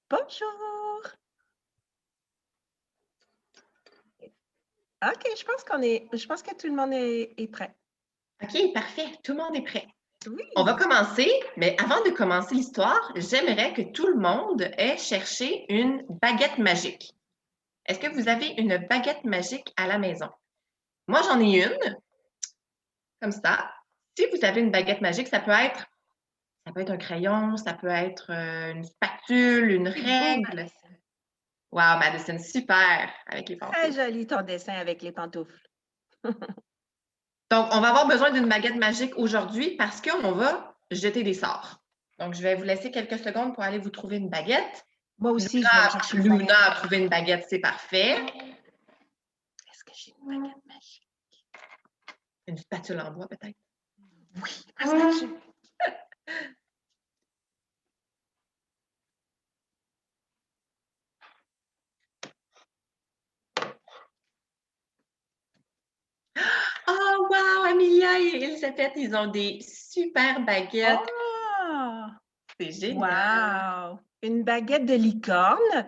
Bonjour! OK, je pense que tout le monde est prêt. OK, parfait. Tout le monde est prêt. Oui! On va commencer, mais avant de commencer l'histoire, j'aimerais que tout le monde ait cherché une baguette magique. Est-ce que vous avez une baguette magique à la maison? Moi, j'en ai une, comme ça. Si vous avez une baguette magique, ça peut être un crayon, ça peut être une spatule, une C'est beau, règle. Madison. Wow, Madison, super avec les Très pantoufles. joli ton dessin avec les pantoufles. Donc, on va avoir besoin d'une baguette magique aujourd'hui parce qu'on va jeter des sorts. Donc, je vais vous laisser quelques secondes pour aller vous trouver une baguette. Moi aussi, je vais me chercher une Luna baguette. a trouvé une baguette, c'est parfait. Est-ce que j'ai une baguette magique? Une spatule en bois, peut-être. Oui, ma spatule. Oh, wow! Amelia et Elisabeth, ils ont des super baguettes. Oh! C'est génial. Wow! Une baguette de licorne,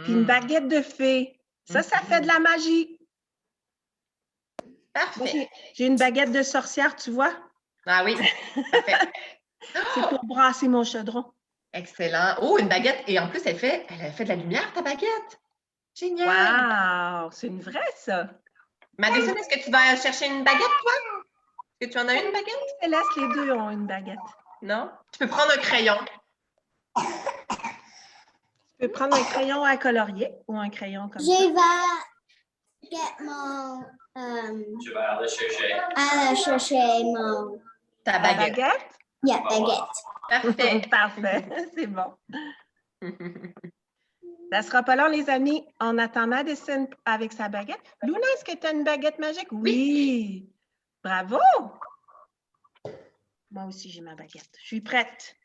puis une baguette de fée. Ça fait de la magie. Parfait. J'ai une baguette de sorcière, tu vois? Ah oui, parfait. C'est pour brasser mon chaudron. Excellent. Oh, une baguette. Et en plus, elle a fait de la lumière, ta baguette. Génial. Wow! C'est une vraie, ça. Madison, est-ce que tu vas chercher une baguette, toi? Est-ce que tu en as une baguette? Céleste, les deux ont une baguette. Non? Tu peux prendre un crayon. Tu peux prendre un crayon à colorier ou un crayon comme ça. Je vais get mon. Je vais aller chercher mon. Ta La baguette. baguette? Yeah, baguette. Parfait. Parfait, c'est bon. Ça sera pas long, les amis. On attend Madison avec sa baguette. Luna, est-ce que tu as une baguette magique? Oui. Bravo! Moi aussi, j'ai ma baguette. Je suis prête.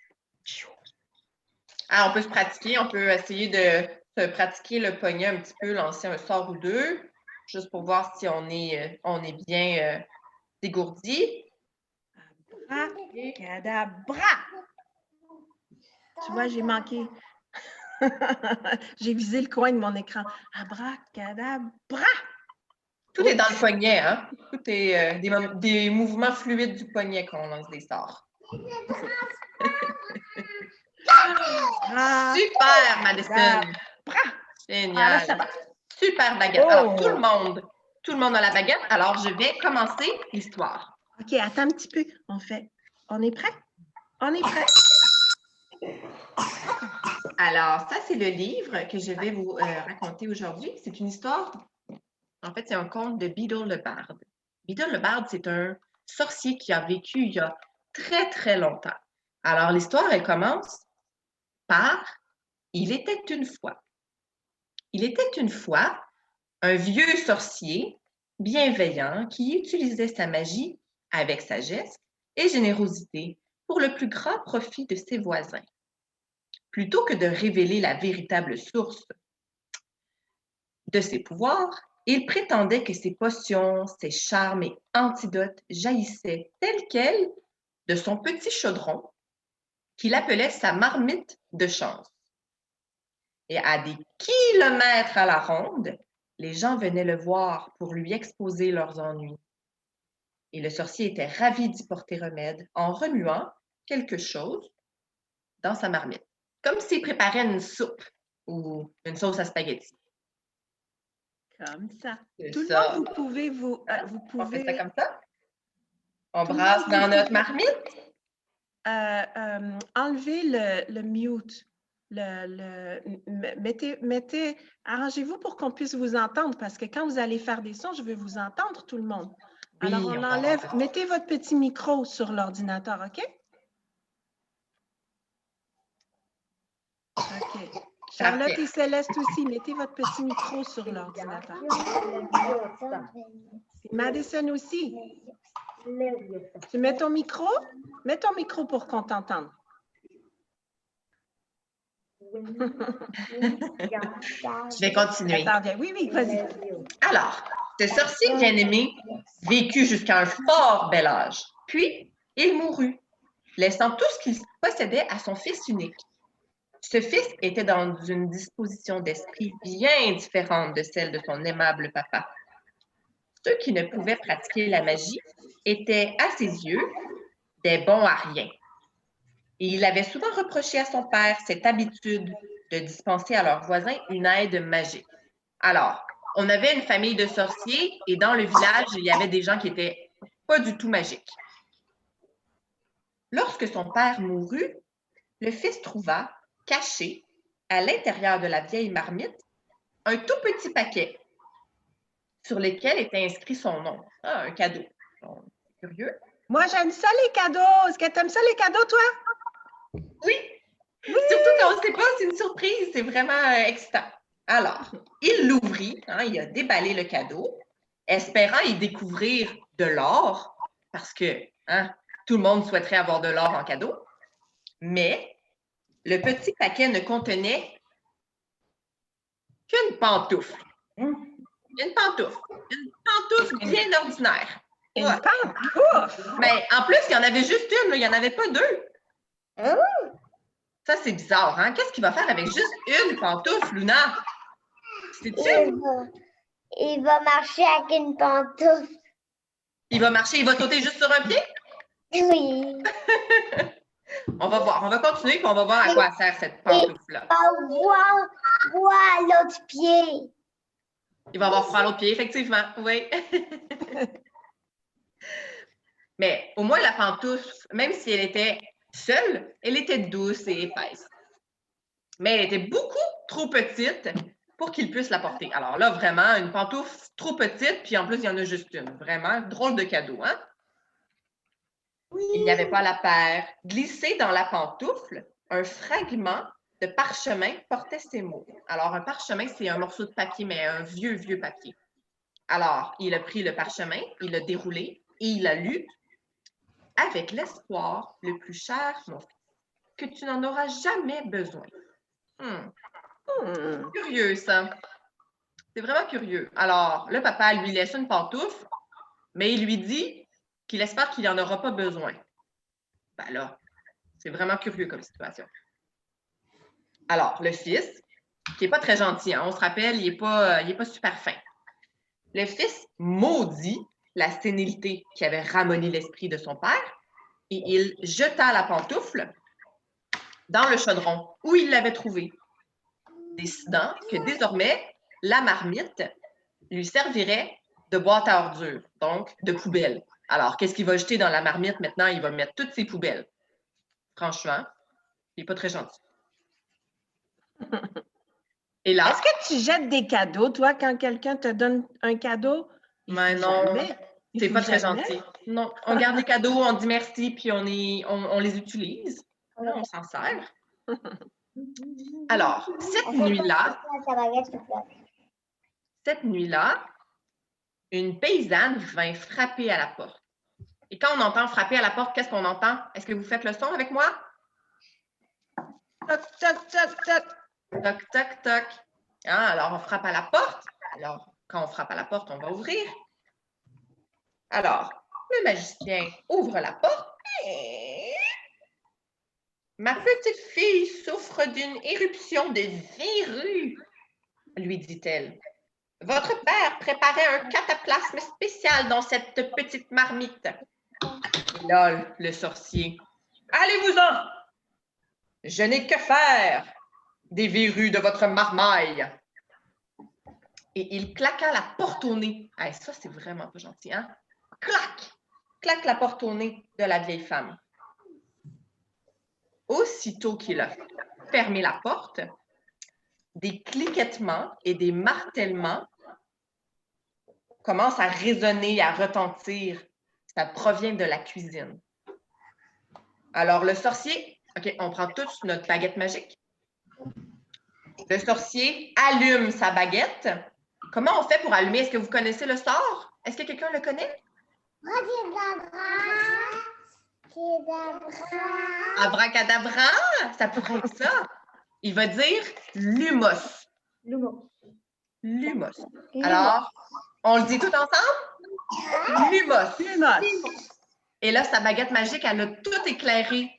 Ah, on peut se pratiquer, on peut essayer de se pratiquer le poignet un petit peu, lancer un sort ou deux, juste pour voir si on est bien dégourdi. Abracadabra! Tu vois, j'ai manqué. J'ai visé le coin de mon écran. Abracadabra! Tout est dans le poignet, hein? Tout est des mouvements fluides du poignet quand on lance des sorts. Super, Madison! Génial! Ça va. Super baguette. Alors, tout le monde a la baguette. Alors, je vais commencer l'histoire. OK, attends un petit peu. On est prêt? On est prêt. Alors, ça, c'est le livre que je vais vous raconter aujourd'hui. C'est une histoire, en fait, c'est un conte de Beedle le Barde. Beedle le Barde, c'est un sorcier qui a vécu il y a très, très longtemps. Alors, l'histoire, elle commence par « Il était une fois ». Il était une fois un vieux sorcier bienveillant qui utilisait sa magie avec sagesse et générosité pour le plus grand profit de ses voisins. Plutôt que de révéler la véritable source de ses pouvoirs, il prétendait que ses potions, ses charmes et antidotes jaillissaient tels quels de son petit chaudron qu'il appelait sa marmite de chance. Et à des kilomètres à la ronde, les gens venaient le voir pour lui exposer leurs ennuis. Et le sorcier était ravi d'y porter remède en remuant quelque chose dans sa marmite, comme s'il préparait une soupe ou une sauce à spaghetti. Comme ça. C'est Tout ça. le monde, vous pouvez... On fait ça comme ça? On brasse dans notre marmite? Enlevez le mute. Arrangez-vous pour qu'on puisse vous entendre, parce que quand vous allez faire des sons, je veux vous entendre, tout le monde. Oui, Alors, on enlève... Mettez votre petit micro sur l'ordinateur, OK? OK. Charlotte et Céleste aussi, mettez votre petit micro sur l'ordinateur. Madison aussi. Tu mets ton micro? Mets ton micro pour qu'on t'entende. Je vais continuer. Oui, vas-y. Alors, ce sorcier bien-aimé vécut jusqu'à un fort bel âge. Puis, il mourut, laissant tout ce qu'il possédait à son fils unique. Ce fils était dans une disposition d'esprit bien différente de celle de son aimable papa. Ceux qui ne pouvaient pratiquer la magie étaient, à ses yeux, des bons à rien. Et il avait souvent reproché à son père cette habitude de dispenser à leurs voisins une aide magique. Alors, on avait une famille de sorciers et dans le village, il y avait des gens qui étaient pas du tout magiques. Lorsque son père mourut, le fils trouva, caché, à l'intérieur de la vieille marmite, un tout petit paquet sur lequel était inscrit son nom. Ah, un cadeau. Bon, curieux. Moi, j'aime ça, les cadeaux. Est-ce que tu aimes ça, les cadeaux, toi? Oui, surtout quand on ne sait pas, c'est une surprise, c'est vraiment excitant. Alors, il l'ouvrit, il a déballé le cadeau, espérant y découvrir de l'or, parce que tout le monde souhaiterait avoir de l'or en cadeau, mais le petit paquet ne contenait qu'une pantoufle. Une pantoufle bien ordinaire. Une pantoufle! Mais en plus, il y en avait juste une, il n'y en avait pas deux. Ça, c'est bizarre, hein? Qu'est-ce qu'il va faire avec juste une pantoufle, Luna? Sais-tu? Il va marcher avec une pantoufle. Il va marcher, il va sauter juste sur un pied? Oui. On va voir, on va continuer, puis on va voir à quoi sert cette pantoufle-là. On va voir l'autre pied. Il va avoir froid à l'autre pied, effectivement, oui. Mais au moins, la pantoufle, même si elle était seule, elle était douce et épaisse. Mais elle était beaucoup trop petite pour qu'il puisse la porter. Alors là, vraiment, une pantoufle trop petite, puis en plus, il y en a juste une. Vraiment, drôle de cadeau, hein? Oui. Il n'y avait pas la paire. Glissé dans la pantoufle, un fragment de parchemin portait ces mots. Alors, un parchemin, c'est un morceau de papier, mais un vieux, vieux papier. Alors, il a pris le parchemin, il l'a déroulé et il a lu « Avec l'espoir le plus cher, mon fils, que tu n'en auras jamais besoin. » Curieux, ça. C'est vraiment curieux. Alors, le papa lui laisse une pantoufle, mais il lui dit qu'il espère qu'il n'en aura pas besoin. Ben là, c'est vraiment curieux comme situation. Alors, le fils, qui n'est pas très gentil, on se rappelle, il n'est pas super fin. Le fils maudit la sénilité qui avait ramolli l'esprit de son père et il jeta la pantoufle dans le chaudron où il l'avait trouvée, décidant que désormais, la marmite lui servirait de boîte à ordures, donc de poubelle. Alors, qu'est-ce qu'il va jeter dans la marmite maintenant? Il va mettre toutes ses poubelles. Franchement, il n'est pas très gentil. Et là, est-ce que tu jettes des cadeaux, toi, quand quelqu'un te donne un cadeau? Mais non, c'est pas très gentil. Non, on garde les cadeaux, on dit merci, puis on les utilise. On s'en sert. Alors, cette nuit-là, une paysanne vint frapper à la porte. Et quand on entend frapper à la porte, qu'est-ce qu'on entend? Est-ce que vous faites le son avec moi? Toc, toc, toc, toc. Toc, toc, toc. Alors, on frappe à la porte. Alors, quand on frappe à la porte, on va ouvrir. Alors, le magicien ouvre la porte. Ma petite fille souffre d'une éruption de verrues, lui dit-elle. Votre père préparait un cataplasme spécial dans cette petite marmite. Lol, le sorcier. Allez-vous-en! Je n'ai que faire des verrues de votre marmaille. Et il claqua la porte au nez. Hey, ça, c'est vraiment pas gentil, hein? Clac! Claque la porte au nez de la vieille femme. Aussitôt qu'il a fermé la porte, des cliquettements et des martèlements commencent à résonner, à retentir. Ça provient de la cuisine. Alors, le sorcier, OK, on prend tous notre baguette magique. Le sorcier allume sa baguette. Comment on fait pour allumer? Est-ce que vous connaissez le sort? Est-ce que quelqu'un le connaît? Abracadabra, ça pourrait être ça. Il va dire lumos. Lumos. Alors, on le dit tout ensemble? Lumos. Et là, sa baguette magique, elle a tout éclairé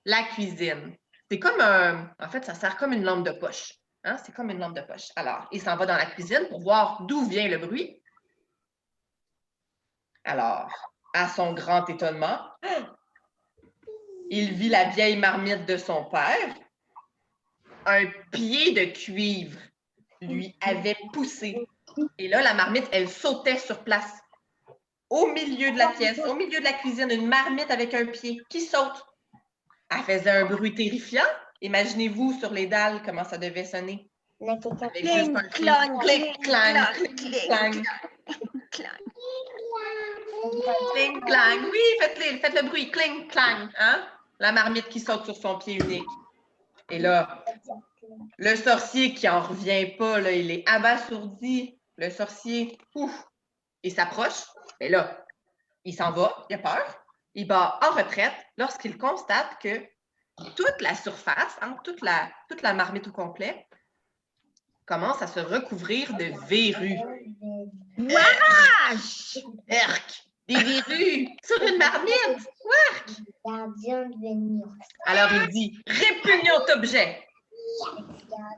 la cuisine. C'est comme un... En fait, ça sert comme une lampe de poche. Hein? C'est comme une lampe de poche. Alors, il s'en va dans la cuisine pour voir d'où vient le bruit. Alors, à son grand étonnement, il vit la vieille marmite de son père. Un pied de cuivre lui avait poussé. Et là, la marmite, elle sautait sur place. Au milieu de la pièce, au milieu de la cuisine, une marmite avec un pied qui saute. Elle faisait un bruit terrifiant. Imaginez-vous sur les dalles comment ça devait sonner. Avec juste un cri. Clic, clang, clic, clang. Cling, clang. Oui, faites le bruit. Cling, clang. Hein? La marmite qui saute sur son pied unique. Et là, le sorcier qui en revient pas, là, il est abasourdi. Le sorcier, il s'approche. Et là, il s'en va, il a peur. Il va en retraite lorsqu'il constate que toute la surface, hein, toute la marmite au complet, commence à se recouvrir de verrues. Wesh! Erk! Des verrues sur une marmite! Werk! Alors il dit, répugnant objet!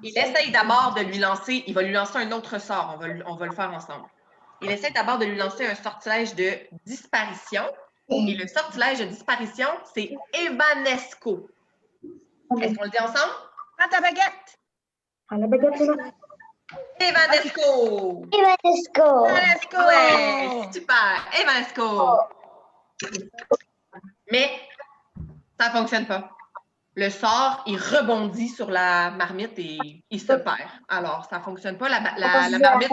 Il essaye d'abord de lui lancer, il va lui lancer un autre sort, on va le faire ensemble. Il essaie d'abord de lui lancer un sortilège de disparition. Et le sortilège de disparition, c'est Evanesco. Est-ce qu'on le dit ensemble? Prends ta baguette! À la baguette, c'est là. Evanesco! Evanesco! Let's go! Ouais, super! Evanesco! Mais ça ne fonctionne pas. Le sort, il rebondit sur la marmite et il se perd. Alors, ça ne fonctionne pas. La marmite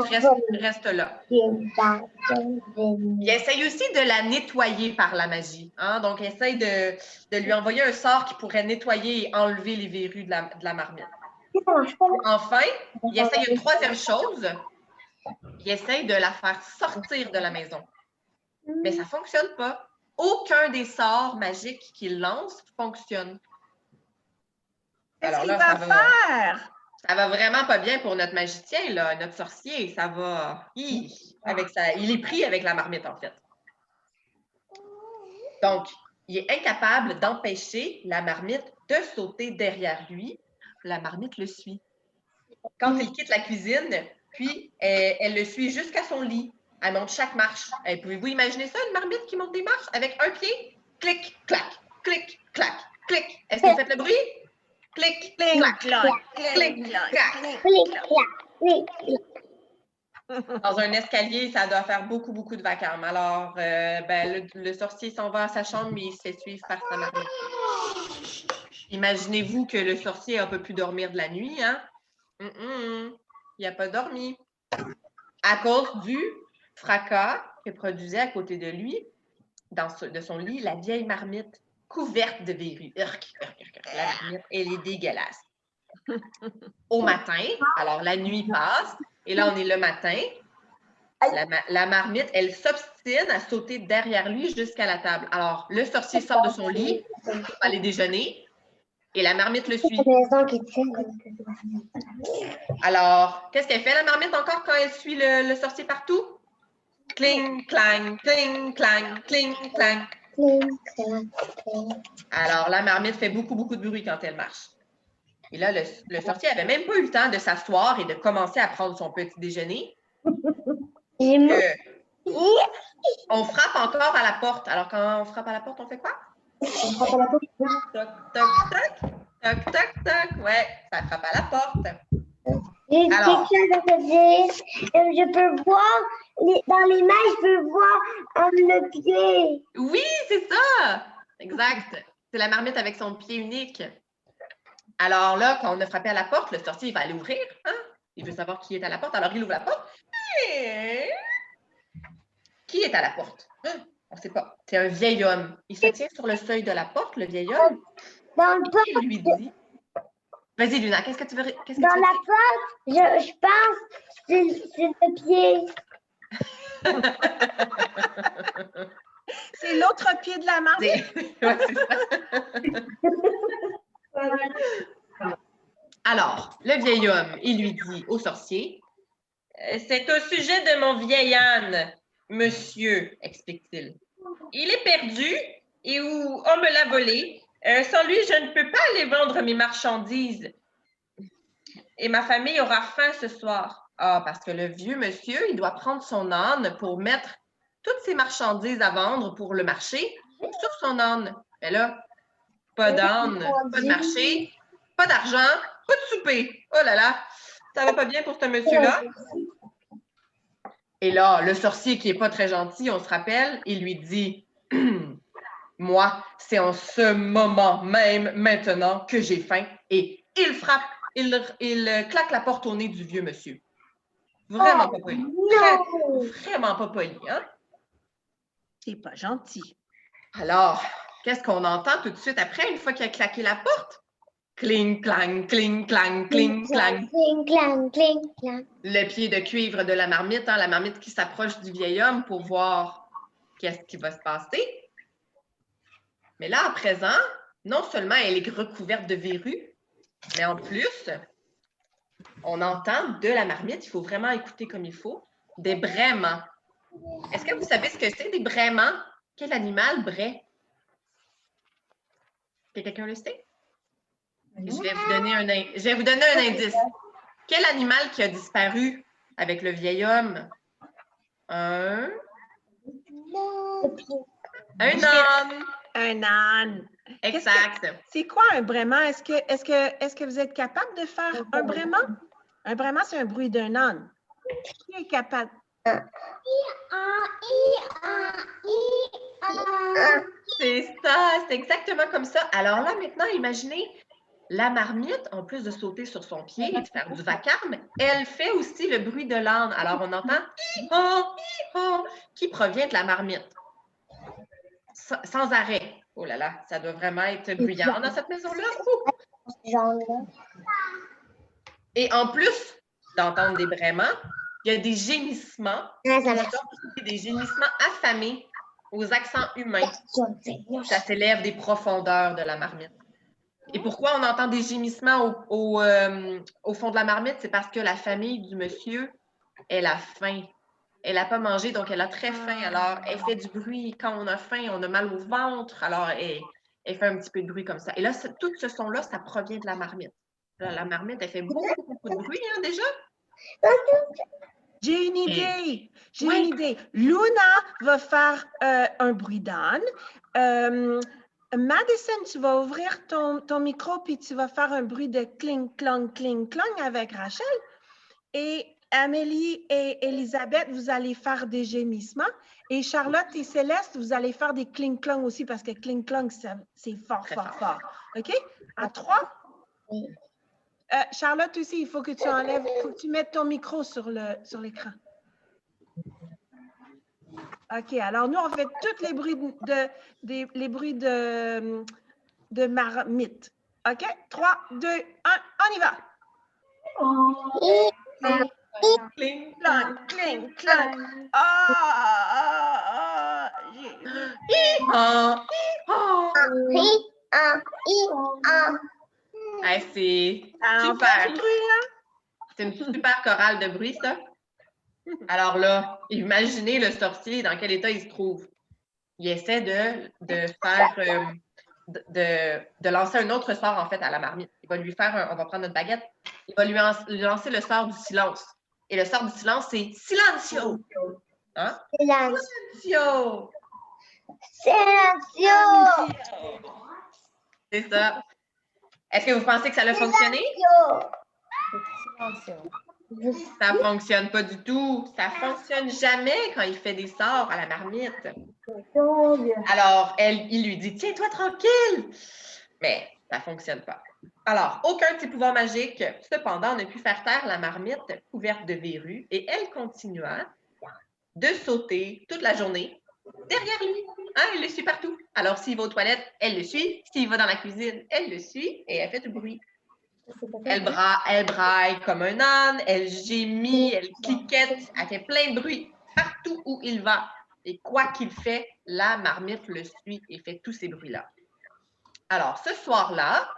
reste là. Il essaye aussi de la nettoyer par la magie. Hein? Donc, il essaye de lui envoyer un sort qui pourrait nettoyer et enlever les verrues de la marmite. Enfin, il essaye une troisième chose. Il essaye de la faire sortir de la maison. Mais ça ne fonctionne pas. Aucun des sorts magiques qu'il lance fonctionne. Qu'est-ce qu'il va faire? Ça va vraiment pas bien pour notre magicien, là, notre sorcier. Ça va... il est pris avec la marmite, en fait. Donc, il est incapable d'empêcher la marmite de sauter derrière lui. La marmite le suit. Quand il quitte la cuisine, puis elle le suit jusqu'à son lit. Elle monte chaque marche. Pouvez-vous imaginer ça, une marmite qui monte des marches avec un pied? Clic, clac, clic, clac, clic. Est-ce que vous faites le bruit? Clic, clac, clic, clac. Dans un escalier, ça doit faire beaucoup, beaucoup de vacarme. Alors, le sorcier s'en va à sa chambre, mais il se fait suivre par sa marmite. Imaginez-vous que le sorcier n'a pas pu dormir de la nuit, hein? Il n'a pas dormi. À cause du fracas que produisait à côté de lui, de son lit, la vieille marmite couverte de verrues. La marmite, elle est dégueulasse. Au matin, alors la nuit passe, et là, on est le matin. La marmite, elle s'obstine à sauter derrière lui jusqu'à la table. Alors, le sorcier sort de son lit pour aller déjeuner, et la marmite le suit. Alors, qu'est-ce qu'elle fait, la marmite, encore, quand elle suit le sorcier partout? Cling, clang, cling, clang, cling, clang. Alors, la marmite fait beaucoup, beaucoup de bruit quand elle marche. Et là, le sorcier n'avait même pas eu le temps de s'asseoir et de commencer à prendre son petit déjeuner. On frappe encore à la porte. Alors, quand on frappe à la porte, on fait quoi? On frappe à la porte. Toc, toc, toc. Toc, toc, toc. Ouais, ça frappe à la porte. J'ai Alors. quelque chose à te dire. Je peux voir, dans les mains, je peux voir le pied. Oui, c'est ça! Exact. C'est la marmite avec son pied unique. Alors là, quand on a frappé à la porte, le sorcier, il va aller ouvrir. Hein? Il veut savoir qui est à la porte. Alors, il ouvre la porte. Qui est à la porte? On ne sait pas. C'est un vieil homme. Il se tient sur le seuil de la porte, le vieil homme. Dans le porte. Il lui dit... Vas-y, Luna, qu'est-ce que tu veux dire? Dans la porte, je pense que c'est le pied. C'est l'autre pied de la marmite. Ouais, c'est ça. Alors, le vieil homme, il lui dit au sorcier, « C'est au sujet de mon vieil âne, monsieur, explique-t-il. Il est perdu et où on me l'a volé. Sans lui, je ne peux pas aller vendre mes marchandises. Et ma famille aura faim ce soir. Ah, parce que le vieux monsieur, il doit prendre son âne pour mettre toutes ses marchandises à vendre pour le marché sur son âne. Mais là, pas d'âne, pas de marché, pas d'argent, pas de souper. Oh là là, ça va pas bien pour ce monsieur-là. Et là, le sorcier qui est pas très gentil, on se rappelle, il lui dit moi, c'est en ce moment même, maintenant, que j'ai faim. Et il frappe, il claque la porte au nez du vieux monsieur. Vraiment pas poli. Vraiment pas poli, hein? C'est pas gentil. Alors, qu'est-ce qu'on entend tout de suite après, une fois qu'il a claqué la porte? Cling, clang, cling, clang, cling, clang. Cling, clang, cling, clang. Le pied de cuivre de la marmite, hein, la marmite qui s'approche du vieil homme pour voir qu'est-ce qui va se passer. Mais là, à présent, non seulement elle est recouverte de verrues, mais en plus, on entend de la marmite, il faut vraiment écouter comme il faut, des braiements. Est-ce que vous savez ce que c'est, des braiements? Quel animal braie? Est-ce que quelqu'un le sait? Je vais vous donner un indice. Quel animal qui a disparu avec le vieil homme? Un âne. Un âne. Exact. C'est quoi un braiement? Est-ce que vous êtes capable de faire un braiement? Un braiement, c'est un bruit d'un âne. Qui est capable? C'est ça, c'est exactement comme ça. Alors là, maintenant, imaginez, la marmite, en plus de sauter sur son pied et de faire du vacarme, elle fait aussi le bruit de l'âne. Alors, on entend hi-ha, qui provient de la marmite. Sans arrêt. Oh là là, ça doit vraiment être bruyant dans cette maison-là. Et en plus d'entendre des braiements, il y a des gémissements, des gémissements affamés aux accents humains. Ça s'élève des profondeurs de la marmite. Et pourquoi on entend des gémissements au fond de la marmite? C'est parce que la famille du monsieur, elle a faim. Elle n'a pas mangé, donc elle a très faim. Alors, elle fait du bruit. Quand on a faim, on a mal au ventre. Alors, elle fait un petit peu de bruit comme ça. Et là, tout ce son-là, ça provient de la marmite. La marmite, elle fait beaucoup, beaucoup de bruit, hein, déjà. J'ai une idée. J'ai une idée. Luna va faire un bruit d'âne. Madison, tu vas ouvrir ton micro puis tu vas faire un bruit de cling, clong avec Rachel. Et Amélie et Elisabeth, vous allez faire des gémissements. Et Charlotte et Céleste, vous allez faire des cling-clong aussi parce que cling-clong, c'est fort, fort, fort. OK? À 3. Charlotte aussi, il faut que tu enlèves, il faut que tu mettes ton micro sur l'écran. OK, alors nous, on fait tous les bruits de marmite. OK? 3, 2, 1, on y va! Cling, Clang, cling, clang. Ah! C'est Super! super. C'est une super chorale de bruit, ça. Alors là, imaginez le sorcier, dans quel état il se trouve. Il essaie de faire, de lancer un autre sort, en fait, à la marmite. Il va lui faire on va prendre notre baguette, il va lui lancer le sort du silence. Et le sort du silence, c'est silencio. Hein? Silencio. Silencio. C'est ça. Est-ce que vous pensez que ça a fonctionné? Ça ne fonctionne pas du tout. Ça ne fonctionne jamais quand il fait des sorts à la marmite. Alors, il lui dit, tiens-toi tranquille. Mais ça ne fonctionne pas. Alors, aucun de ses pouvoirs magiques, cependant, ne put faire taire la marmite couverte de verrues et elle continua de sauter toute la journée derrière lui. Hein, elle le suit partout. Alors, s'il va aux toilettes, elle le suit. S'il va dans la cuisine, elle le suit et elle fait du bruit. Elle braille comme un âne, elle gémit, elle cliquette, elle fait plein de bruit partout où il va. Et quoi qu'il fait, la marmite le suit et fait tous ces bruits-là. Alors, ce soir-là,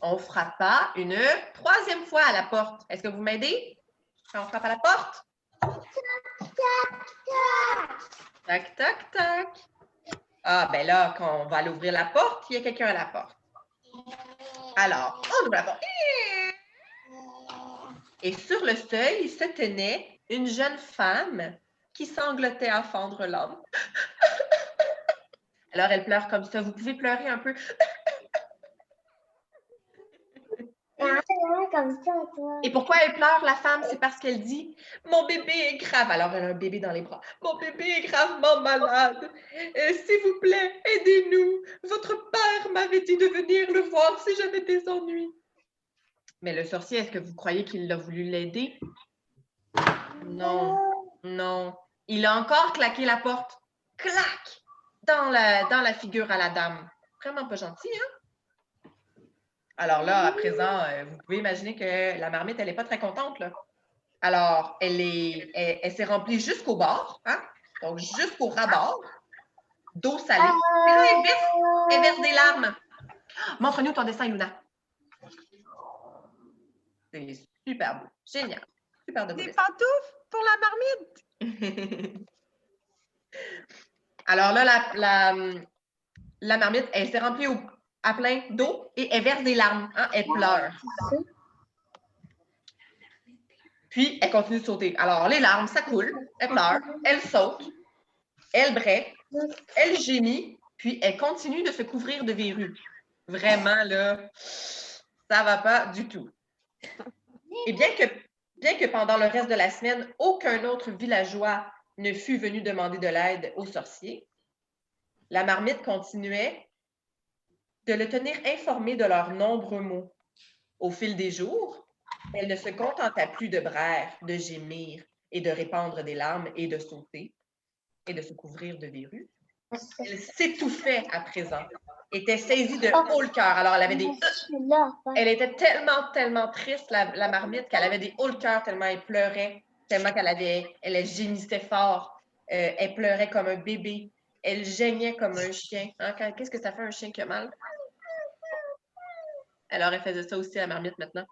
on frappa une troisième fois à la porte. Est-ce que vous m'aidez? Quand on frappe à la porte? Tac, tac, tac. Ah, ben là, quand on va aller ouvrir la porte, il y a quelqu'un à la porte. Alors, on ouvre la porte. Et sur le seuil se tenait une jeune femme qui sanglotait à fendre l'âme. Alors, elle pleure comme ça. Vous pouvez pleurer un peu. Comme ça, toi. Et pourquoi elle pleure, la femme? C'est parce qu'elle dit « Mon bébé est grave. » Alors, elle a un bébé dans les bras. « Mon bébé est gravement malade. S'il vous plaît, aidez-nous. Votre père m'avait dit de venir le voir si j'avais des ennuis. » Mais le sorcier, est-ce que vous croyez qu'il a voulu l'aider? Non, non. Il a encore claqué la porte. Clac! Dans la figure à la dame. Vraiment pas gentil, hein? Alors là, à présent, vous pouvez imaginer que la marmite, elle n'est pas très contente, là. Alors, elle s'est remplie jusqu'au bord, hein? Donc, jusqu'au ras-bord, d'eau salée. Et là, elle verse des larmes. Montre-nous ton dessin, Luna. C'est super beau. Génial. Super de beau Des dessin. pantoufles pour la marmite. Alors là, la marmite, elle s'est remplie à plein d'eau et elle verse des larmes. Hein? Elle pleure. Puis, elle continue de sauter. Alors, les larmes, ça coule. Elle pleure. Elle saute. Elle braie. Elle gémit. Puis, elle continue de se couvrir de verrues. Vraiment, là, ça va pas du tout. Et bien que pendant le reste de la semaine, aucun autre villageois ne fût venu demander de l'aide aux sorciers, la marmite continuait de le tenir informé de leurs nombreux maux. Au fil des jours, elle ne se contenta plus de braire, de gémir et de répandre des larmes et de sauter et de se couvrir de verrues. Elle s'étouffait à présent, était saisie de haut le cœur. Alors, elle était tellement triste, la marmite, qu'elle avait des hauts le cœur tellement elle pleurait, tellement elle gémissait fort, elle pleurait comme un bébé, elle geignait comme un chien. Hein? Qu'est-ce que ça fait un chien qui a mal? Alors, elle faisait ça aussi à la marmite maintenant.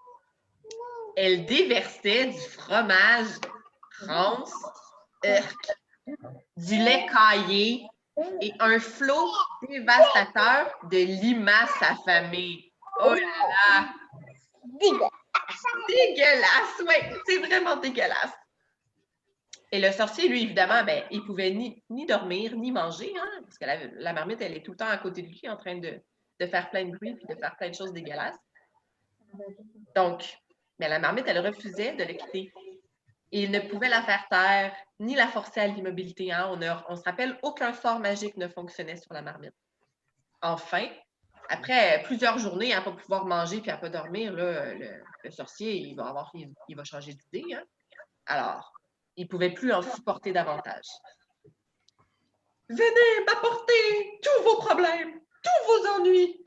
Elle déversait du fromage rance, du lait caillé et un flot dévastateur de limaces affamées. Oh là là! Dégueulasse! Oui, c'est vraiment dégueulasse. Et le sorcier, lui, évidemment, ben, il pouvait ni dormir, ni manger, hein, parce que la marmite, elle est tout le temps à côté de lui en train de faire plein de bruit puis de faire plein de choses dégueulasses. Donc, mais la marmite, elle refusait de le quitter. Et il ne pouvait la faire taire, ni la forcer à l'immobilité. Hein. On se rappelle, aucun sort magique ne fonctionnait sur la marmite. Enfin, après plusieurs journées à ne pas pouvoir manger puis à ne pas dormir, là, le sorcier, il va changer d'idée. Hein. Alors, il ne pouvait plus en supporter davantage. « Venez m'apporter tous vos problèmes, tous vos ennuis,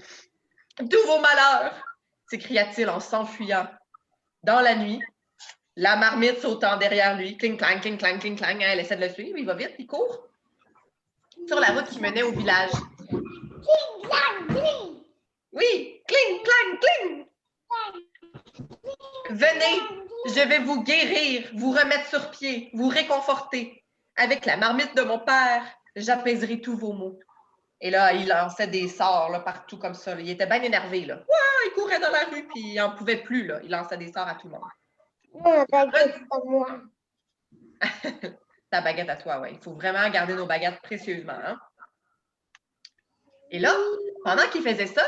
tous vos malheurs !» s'écria-t-il en s'enfuyant. Dans la nuit, la marmite sautant derrière lui, cling-clang, cling-clang, cling-clang, hein, elle essaie de le suivre, il va vite, il court. Sur la route qui menait au village. Oui, cling, clang, cling! Venez, je vais vous guérir, vous remettre sur pied, vous réconforter. Avec la marmite de mon père, j'apaiserai tous vos maux. Et là, il lançait des sorts là, partout comme ça. Là. Il était bien énervé. Là. Ouais, il courait dans la rue, puis il n'en pouvait plus. Là. Il lançait des sorts à tout le monde. Ma baguette à moi. Ta baguette à toi, oui. Il faut vraiment garder nos baguettes précieusement. Hein? Et là, pendant qu'il faisait ça,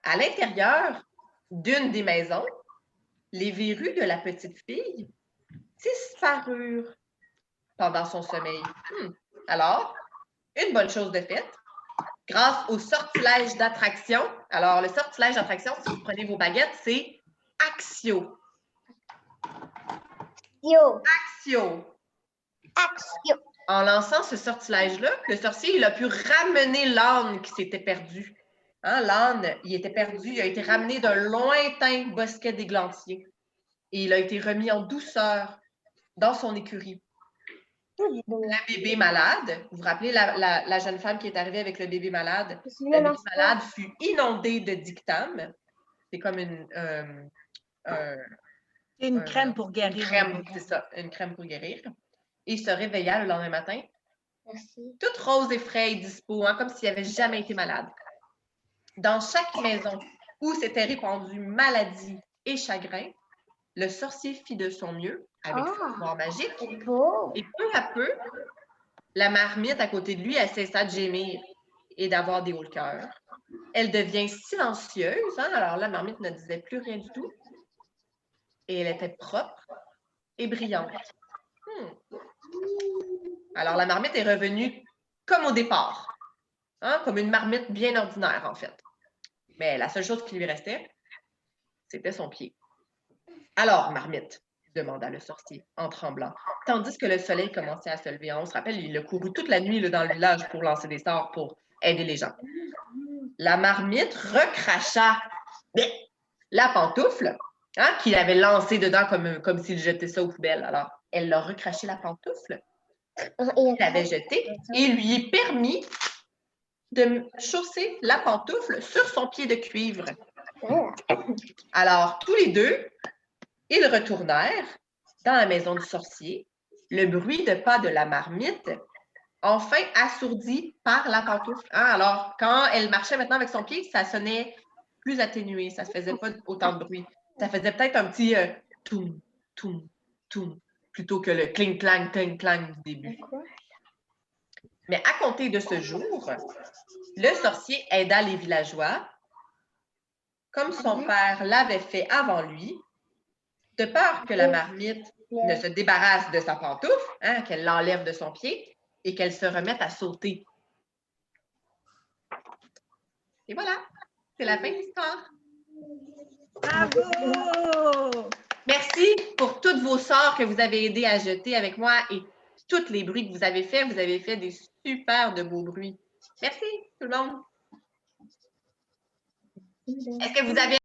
à l'intérieur d'une des maisons, les verrues de la petite fille disparurent pendant son sommeil. Alors, une bonne chose de faite, grâce au sortilège d'attraction. Alors, le sortilège d'attraction, si vous prenez vos baguettes, c'est Axio. Axio. En lançant ce sortilège-là, le sorcier, il a pu ramener l'âne qui s'était perdu. Hein, l'âne, il était perdu, il a été ramené d'un lointain bosquet d'églantiers. Et il a été remis en douceur dans son écurie. Le bébé malade, vous vous rappelez la jeune femme qui est arrivée avec le bébé malade? Le bébé malade fut inondé de dictame. C'est comme une crème pour guérir. Une crème, c'est ça, une crème pour guérir. Et il se réveilla le lendemain matin Merci. toute rose et frais et dispo, hein, comme s'il n'avait jamais été malade. Dans chaque maison où s'était répandue maladie et chagrin, le sorcier fit de son mieux avec son pouvoir magique. C'est beau. Et peu à peu, la marmite à côté de lui, elle cessa de gémir et d'avoir des hauts le cœur. Elle devient silencieuse, hein? Alors la marmite ne disait plus rien du tout. Et elle était propre et brillante. Alors la marmite est revenue comme au départ, hein? Comme une marmite bien ordinaire en fait. Mais la seule chose qui lui restait, c'était son pied. Alors, marmite, demanda le sorcier en tremblant, tandis que le soleil commençait à se lever. On se rappelle, il a couru toute la nuit là, dans le village pour lancer des sorts pour aider les gens. La marmite recracha la pantoufle hein, qu'il avait lancée dedans comme s'il jetait ça aux poubelles. Alors, elle l'a recraché la pantoufle qu'il avait jetée et lui permis de chausser la pantoufle sur son pied de cuivre. Alors, tous les deux, ils retournèrent dans la maison du sorcier. Le bruit de pas de la marmite, enfin assourdi par la pantoufle. Hein? Alors, quand elle marchait maintenant avec son pied, ça sonnait plus atténué. Ça ne faisait pas autant de bruit. Ça faisait peut-être un petit toum, toum, toum, plutôt que le cling-clang, cling-clang du début. Mais à compter de ce jour, le sorcier aida les villageois, comme son père l'avait fait avant lui, de peur que la marmite ne se débarrasse de sa pantoufle, hein, qu'elle l'enlève de son pied et qu'elle se remette à sauter. Et voilà, c'est la fin de l'histoire. Bravo! Merci pour tous vos sorts que vous avez aidé à jeter avec moi et tous les bruits que vous avez fait. Vous avez fait des super de beaux bruits. Merci tout le monde. Est-ce que vous avez